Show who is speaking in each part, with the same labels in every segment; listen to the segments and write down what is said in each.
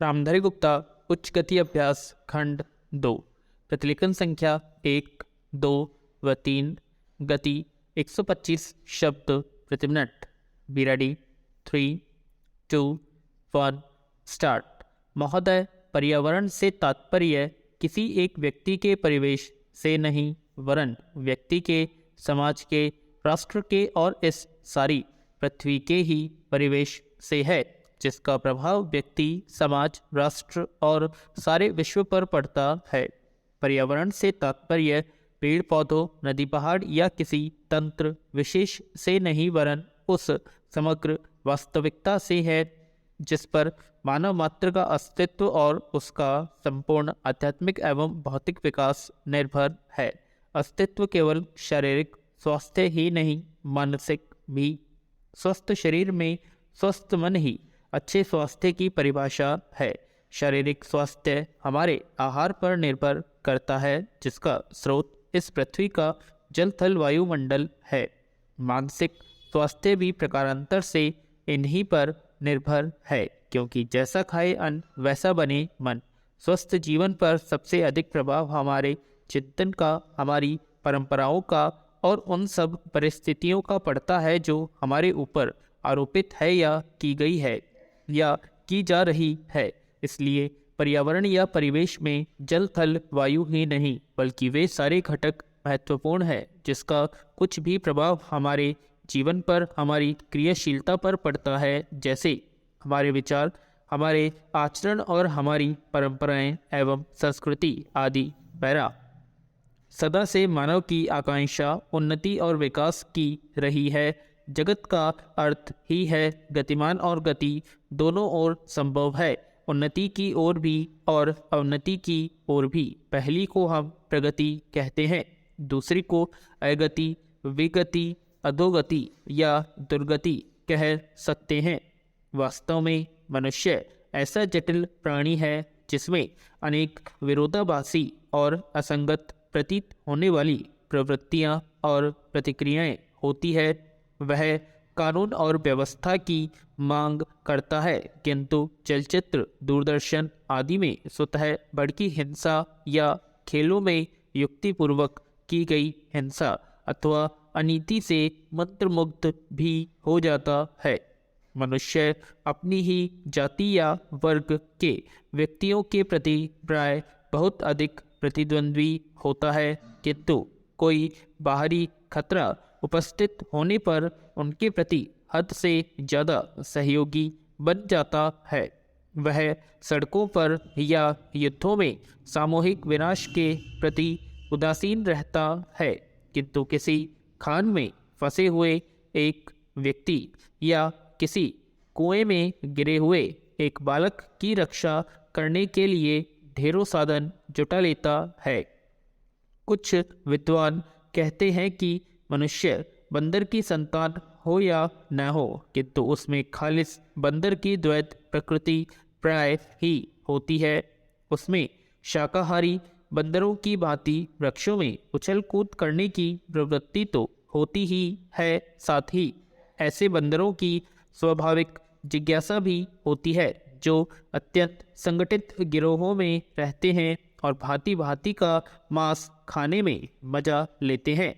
Speaker 1: रामधारी गुप्ता उच्च गति अभ्यास खंड 2 प्रतिलेखन संख्या 1, 2 व 3 गति 125 शब्द प्रति मिनट। Be ready. 3, 2, 1 स्टार्ट। महोदय, पर्यावरण से तात्पर्य किसी एक व्यक्ति के परिवेश से नहीं वरन व्यक्ति के, समाज के, राष्ट्र के और इस सारी पृथ्वी के ही परिवेश से है, जिसका प्रभाव व्यक्ति, समाज, राष्ट्र और सारे विश्व पर पड़ता है। पर्यावरण से तात्पर्य पेड़ पौधों, नदी पहाड़ या किसी तंत्र विशेष से नहीं वरन उस समग्र वास्तविकता से है जिस पर मानव मात्र का अस्तित्व और उसका संपूर्ण आध्यात्मिक एवं भौतिक विकास निर्भर है। अस्तित्व केवल शारीरिक स्वास्थ्य ही नहीं, मानसिक भी। स्वस्थ शरीर में स्वस्थ मन ही अच्छे स्वास्थ्य की परिभाषा है। शारीरिक स्वास्थ्य हमारे आहार पर निर्भर करता है, जिसका स्रोत इस पृथ्वी का जल थल वायुमंडल है। मानसिक स्वास्थ्य भी प्रकारांतर से इन्हीं पर निर्भर है, क्योंकि जैसा खाए अन्न वैसा बने मन। स्वस्थ जीवन पर सबसे अधिक प्रभाव हमारे चिंतन का, हमारी परंपराओं का और उन सब परिस्थितियों का पड़ता है जो हमारे ऊपर आरोपित है या की गई है या की जा रही है। इसलिए पर्यावरण या परिवेश में जल थल वायु ही नहीं बल्कि वे सारे घटक महत्वपूर्ण है, जिसका कुछ भी प्रभाव हमारे जीवन पर, हमारी क्रियाशीलता पर पड़ता है, जैसे हमारे विचार, हमारे आचरण और हमारी परंपराएं एवं संस्कृति आदि। पैरा। सदा से मानव की आकांक्षा उन्नति और विकास की रही है। जगत का अर्थ ही है गतिमान और गति दोनों ओर संभव है, उन्नति की ओर भी और अवनति की ओर भी। पहली को हम प्रगति कहते हैं, दूसरी को अगति, विगति, अधोगति या दुर्गति कह सकते हैं। वास्तव में मनुष्य ऐसा जटिल प्राणी है जिसमें अनेक विरोधाभासी और असंगत प्रतीत होने वाली प्रवृत्तियां और प्रतिक्रियाएं होती है। वह कानून और व्यवस्था की मांग करता है, किंतु चलचित्र, दूरदर्शन आदि में स्वतः भड़की हिंसा या खेलों में युक्तिपूर्वक की गई हिंसा अथवा अनीति से मंत्रमुग्ध भी हो जाता है। मनुष्य अपनी ही जाति या वर्ग के व्यक्तियों के प्रति प्राय बहुत अधिक प्रतिद्वंद्वी होता है, किंतु कोई बाहरी खतरा उपस्थित होने पर उनके प्रति हद से ज़्यादा सहयोगी बन जाता है। वह सड़कों पर या युद्धों में सामूहिक विनाश के प्रति उदासीन रहता है, किंतु किसी खान में फंसे हुए एक व्यक्ति या किसी कुएं में गिरे हुए एक बालक की रक्षा करने के लिए ढेरों साधन जुटा लेता है। कुछ विद्वान कहते हैं कि मनुष्य बंदर की संतान हो या न हो, किंतु उसमें खालिस बंदर की द्वैत प्रकृति प्राय ही होती है। उसमें शाकाहारी बंदरों की भांति वृक्षों में उछल कूद करने की प्रवृत्ति तो होती ही है, साथ ही ऐसे बंदरों की स्वाभाविक जिज्ञासा भी होती है जो अत्यंत संगठित गिरोहों में रहते हैं और भांति भांति का मांस खाने में मजा लेते हैं।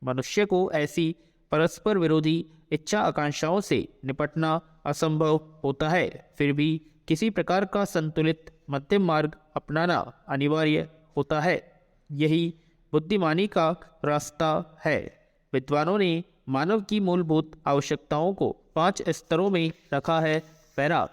Speaker 1: मनुष्य को ऐसी परस्पर विरोधी इच्छा आकांक्षाओं से निपटना असंभव होता है, फिर भी किसी प्रकार का संतुलित मध्यम मार्ग अपनाना अनिवार्य होता है। यही बुद्धिमानी का रास्ता है। विद्वानों ने मानव की मूलभूत आवश्यकताओं को 5 स्तरों में रखा है। पैरा।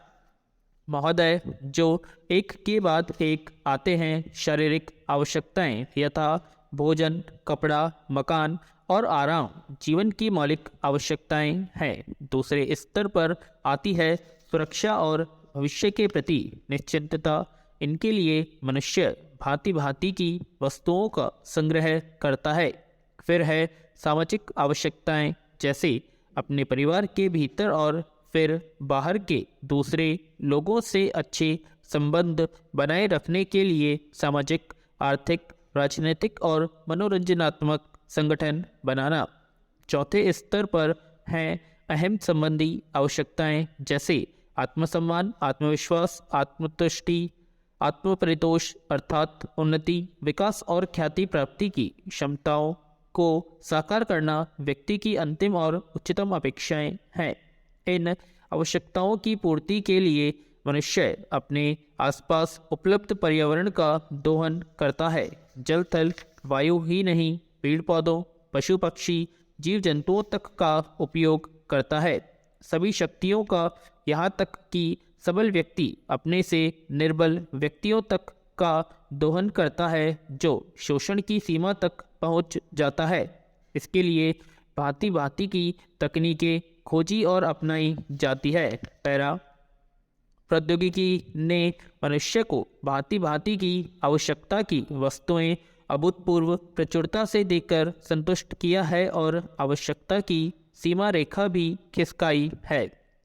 Speaker 1: महोदय, जो एक के बाद एक आते हैं, शारीरिक आवश्यकताएं यथा भोजन, कपड़ा, मकान और आराम जीवन की मौलिक आवश्यकताएं हैं। दूसरे स्तर पर आती है सुरक्षा और भविष्य के प्रति निश्चिंतता। इनके लिए मनुष्य भांति भांति की वस्तुओं का संग्रह करता है। फिर है सामाजिक आवश्यकताएं, जैसे अपने परिवार के भीतर और फिर बाहर के दूसरे लोगों से अच्छे संबंध बनाए रखने के लिए सामाजिक, आर्थिक, राजनीतिक और मनोरंजनात्मक संगठन बनाना। चौथे स्तर पर हैं अहम संबंधी आवश्यकताएं, जैसे आत्मसम्मान, आत्मविश्वास, आत्मतुष्टि, आत्मपरितोष अर्थात उन्नति, विकास और ख्याति प्राप्ति की क्षमताओं को साकार करना व्यक्ति की अंतिम और उच्चतम अपेक्षाएं हैं। इन आवश्यकताओं की पूर्ति के लिए मनुष्य अपने आसपास उपलब्ध पर्यावरण का दोहन करता है। जल थल वायु ही नहीं, पेड़ पौधों, पशु पक्षी, जीव जंतुओं तक का उपयोग करता है। सभी शक्तियों का, यहाँ तक कि सबल व्यक्ति अपने से निर्बल व्यक्तियों तक का दोहन करता है, जो शोषण की सीमा तक पहुँच जाता है। इसके लिए भांति भांति की तकनीकें खोजी और अपनाई जाती है। पैरा प्रौद्योगिकी ने मनुष्य को भांति भांति की आवश्यकता की वस्तुएं अभूतपूर्व प्रचुरता से देकर संतुष्ट किया है और आवश्यकता की सीमा रेखा भी खिसकाई है।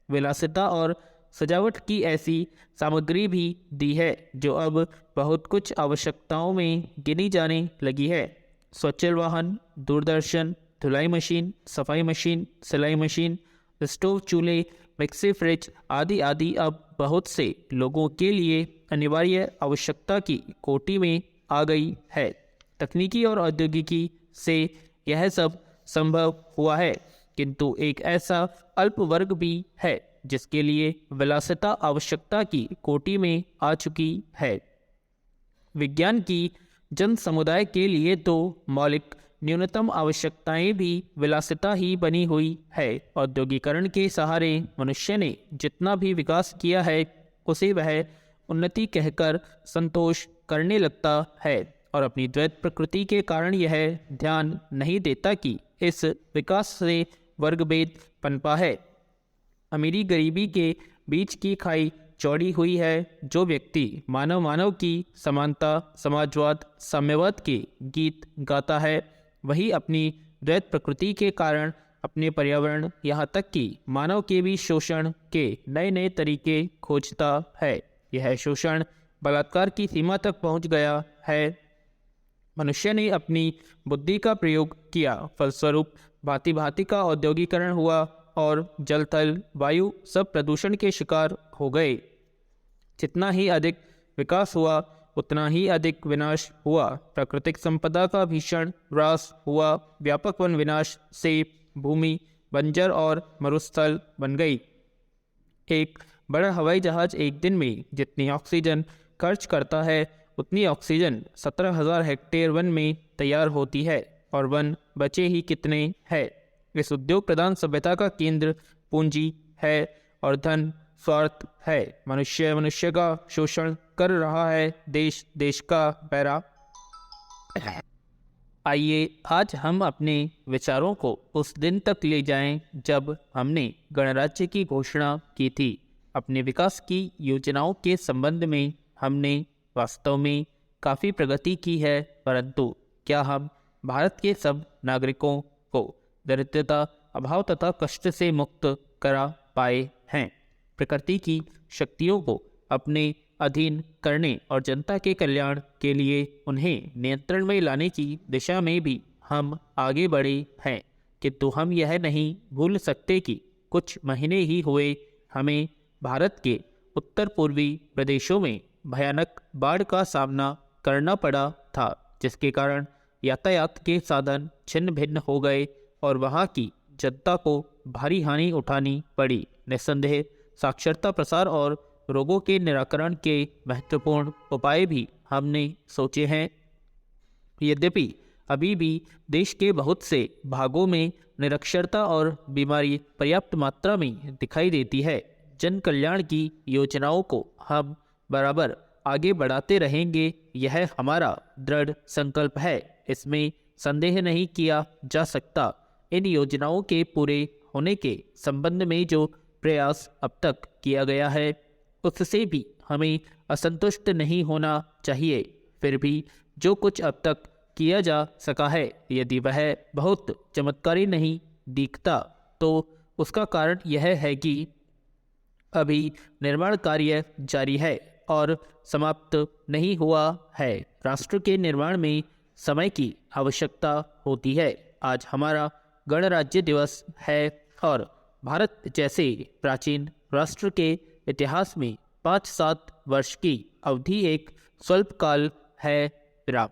Speaker 1: विलासिता और सजावट की ऐसी सामग्री भी दी है जो अब बहुत कुछ आवश्यकताओं में गिनी जाने लगी है। स्वचल वाहन, दूरदर्शन, धुलाई मशीन, सफाई मशीन, सिलाई मशीन, स्टोव, चूल्हे, मिक्सी, फ्रिज आदि आदि अब बहुत से लोगों के लिए अनिवार्य आवश्यकता की कोटि में आ गई है। तकनीकी और औद्योगिकी से यह सब संभव हुआ है, किंतु एक ऐसा अल्प वर्ग भी है जिसके लिए विलासिता आवश्यकता की कोटि में आ चुकी है। विज्ञान की जन समुदाय के लिए तो मौलिक न्यूनतम आवश्यकताएं भी विलासिता ही बनी हुई है। औद्योगिकरण के सहारे मनुष्य ने जितना भी विकास किया है उसे वह उन्नति कहकर संतोष करने लगता है और अपनी द्वैत प्रकृति के कारण यह ध्यान नहीं देता कि इस विकास से वर्गभेद पनपा है। अमीरी गरीबी के बीच की खाई चौड़ी हुई है। जो व्यक्ति मानव मानव की समानता, समाजवाद, साम्यवाद के गीत गाता है, वही अपनी द्वैत प्रकृति के कारण अपने पर्यावरण, यहाँ तक कि मानव के भी शोषण के नए नए तरीके खोजता है। यह शोषण बलात्कार की सीमा तक पहुँच गया है। मनुष्य ने अपनी बुद्धि का प्रयोग किया, फलस्वरूप भांति भांति का औद्योगिकरण हुआ और जल थल वायु सब प्रदूषण के शिकार हो गए। जितना ही अधिक विकास हुआ उतना ही अधिक विनाश हुआ। प्राकृतिक संपदा का भीषण ह्रास हुआ। व्यापक वन विनाश से भूमि बंजर और मरुस्थल बन गई। एक बड़ा हवाई जहाज एक दिन में जितनी ऑक्सीजन खर्च करता है उतनी ऑक्सीजन 17,000 हेक्टेयर वन में तैयार होती है, और वन बचे ही कितने हैं। इस उद्योग प्रधान सभ्यता का केंद्र पूंजी है और धन स्वार्थ है। मनुष्य मनुष्य का शोषण कर रहा है, देश देश का पैरा। आइए आज हम अपने विचारों को उस दिन तक ले जाएं जब हमने गणराज्य की घोषणा की थी। अपने विकास की योजनाओं के संबंध में हमने वास्तव में काफ़ी प्रगति की है, परंतु क्या हम भारत के सब नागरिकों को दरिद्रता, अभाव तथा कष्ट से मुक्त करा पाए हैं? प्रकृति की शक्तियों को अपने अधीन करने और जनता के कल्याण के लिए उन्हें नियंत्रण में लाने की दिशा में भी हम आगे बढ़े हैं, किंतु हम यह नहीं भूल सकते कि कुछ महीने ही हुए हमें भारत के उत्तर पूर्वी प्रदेशों में भयानक बाढ़ का सामना करना पड़ा था, जिसके कारण यातायात के साधन छिन्न भिन्न हो गए और वहाँ की जनता को भारी हानि उठानी पड़ी। निस्संदेह साक्षरता प्रसार और रोगों के निराकरण के महत्वपूर्ण उपाय भी हमने सोचे हैं। यद्यपि अभी भी देश के बहुत से भागों में निरक्षरता और बीमारी पर्याप्त मात्रा में दिखाई देती है। जन कल्याण की योजनाओं को हम बराबर आगे बढ़ाते रहेंगे, यह हमारा दृढ़ संकल्प है, इसमें संदेह नहीं किया जा सकता। इन योजनाओं के पूरे होने के संबंध में जो प्रयास अब तक किया गया है उससे भी हमें असंतुष्ट नहीं होना चाहिए। फिर भी जो कुछ अब तक किया जा सका है, यदि वह बहुत चमत्कारी नहीं दिखता तो उसका कारण यह है कि अभी निर्माण कार्य जारी है और समाप्त नहीं हुआ है। राष्ट्र के निर्माण में समय की आवश्यकता होती है। आज हमारा गणराज्य दिवस है और भारत जैसे प्राचीन राष्ट्र के इतिहास में 5-7 वर्ष की अवधि एक स्वल्पकाल है। विराम।